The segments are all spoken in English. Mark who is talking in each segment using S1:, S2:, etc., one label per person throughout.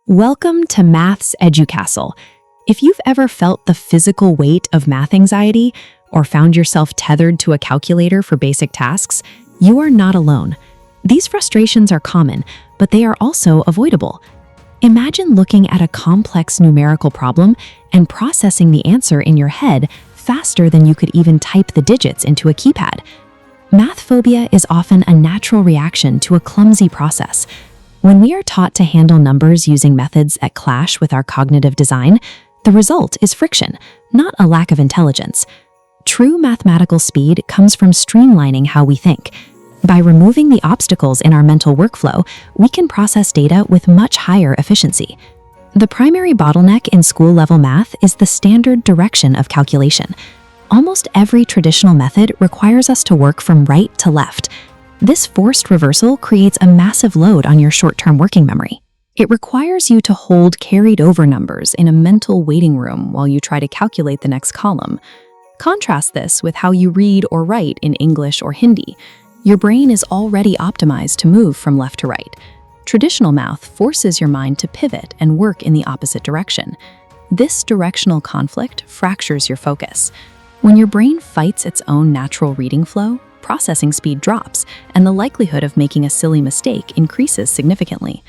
S1: Welcome to Maths Educastle. If you've ever felt the physical weight of math anxiety or found yourself tethered to a calculator for basic tasks, you are not alone. These frustrations are common, but they are also avoidable. Imagine looking at a complex numerical problem and processing the answer in your head faster than you could even type the digits into a keypad. Math phobia is often a natural reaction to a clumsy process. When we are taught to handle numbers using methods that clash with our cognitive design, the result is friction, not a lack of intelligence. True mathematical speed comes from streamlining how we think. By removing the obstacles in our mental workflow, we can process data with much higher efficiency. The primary bottleneck in school-level math is the standard direction of calculation. Almost every traditional method requires us to work from right to left. This forced reversal creates a massive load on your short-term working memory. It requires you to hold carried-over numbers in a mental waiting room while you try to calculate the next column. Contrast this with how you read or write in English or Hindi. Your brain is already optimized to move from left to right. Traditional math forces your mind to pivot and work in the opposite direction. This directional conflict fractures your focus. When your brain fights its own natural reading flow, processing speed drops, and the likelihood of making a silly mistake increases significantly.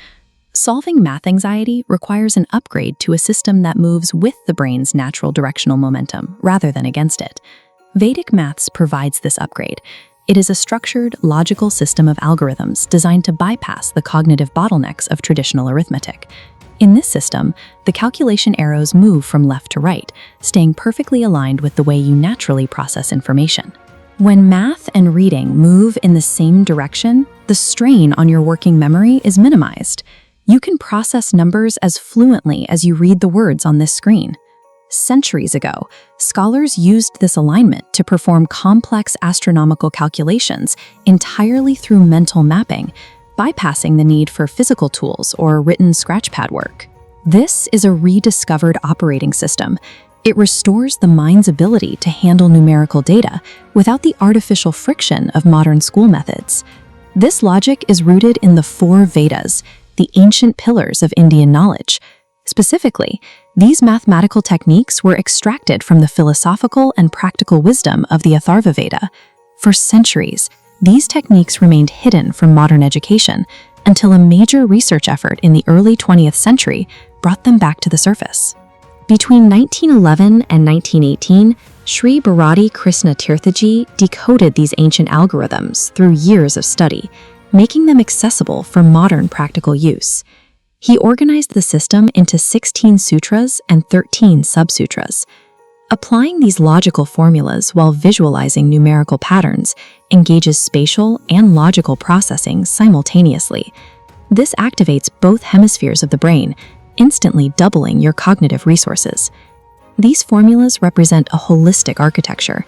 S1: Solving math anxiety requires an upgrade to a system that moves with the brain's natural directional momentum rather than against it. Vedic Maths provides this upgrade. It is a structured, logical system of algorithms designed to bypass the cognitive bottlenecks of traditional arithmetic. In this system, the calculation arrows move from left to right, staying perfectly aligned with the way you naturally process information. When math and reading move in the same direction, the strain on your working memory is minimized. You can process numbers as fluently as you read the words on this screen. Centuries ago, scholars used this alignment to perform complex astronomical calculations entirely through mental mapping, bypassing the need for physical tools or written scratchpad work. This is a rediscovered operating system. It restores the mind's ability to handle numerical data without the artificial friction of modern school methods. This logic is rooted in the four Vedas, the ancient pillars of Indian knowledge. Specifically, these mathematical techniques were extracted from the philosophical and practical wisdom of the Atharva Veda. For centuries, these techniques remained hidden from modern education until a major research effort in the early 20th century brought them back to the surface. Between 1911 and 1918, Sri Bharati Krishna Tirthaji decoded these ancient algorithms through years of study, making them accessible for modern practical use. He organized the system into 16 sutras and 13 sub-sutras. Applying these logical formulas while visualizing numerical patterns engages spatial and logical processing simultaneously. This activates both hemispheres of the brain, instantly doubling your cognitive resources. These formulas represent a holistic architecture.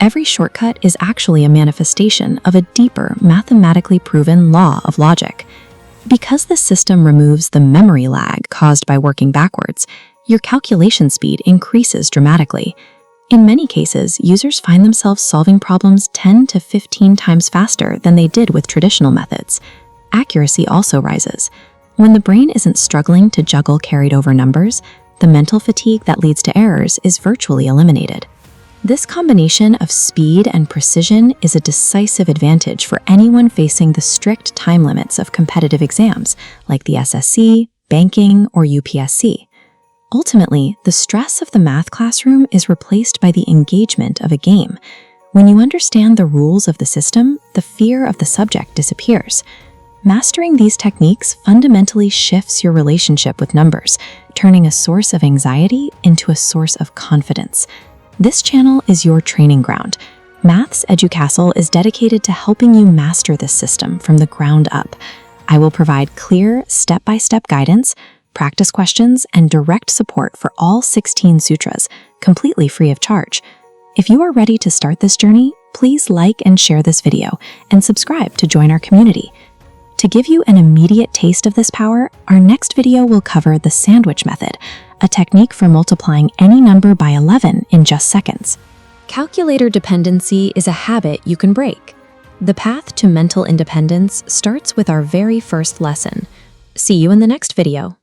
S1: Every shortcut is actually a manifestation of a deeper, mathematically proven law of logic. Because the system removes the memory lag caused by working backwards, your calculation speed increases dramatically. In many cases, users find themselves solving problems 10 to 15 times faster than they did with traditional methods. Accuracy also rises. When the brain isn't struggling to juggle carried-over numbers, the mental fatigue that leads to errors is virtually eliminated. This combination of speed and precision is a decisive advantage for anyone facing the strict time limits of competitive exams like the SSC, banking, or UPSC. Ultimately, the stress of the math classroom is replaced by the engagement of a game. When you understand the rules of the system, the fear of the subject disappears. Mastering these techniques fundamentally shifts your relationship with numbers, turning a source of anxiety into a source of confidence. This channel is your training ground. Maths Educastle is dedicated to helping you master this system from the ground up. I will provide clear, step-by-step guidance, practice questions, and direct support for all 16 sutras, completely free of charge. If you are ready to start this journey, please like and share this video, and subscribe to join our community. To give you an immediate taste of this power, our next video will cover the sandwich method, a technique for multiplying any number by 11 in just seconds. Calculator dependency is a habit you can break. The path to mental independence starts with our very first lesson. See you in the next video.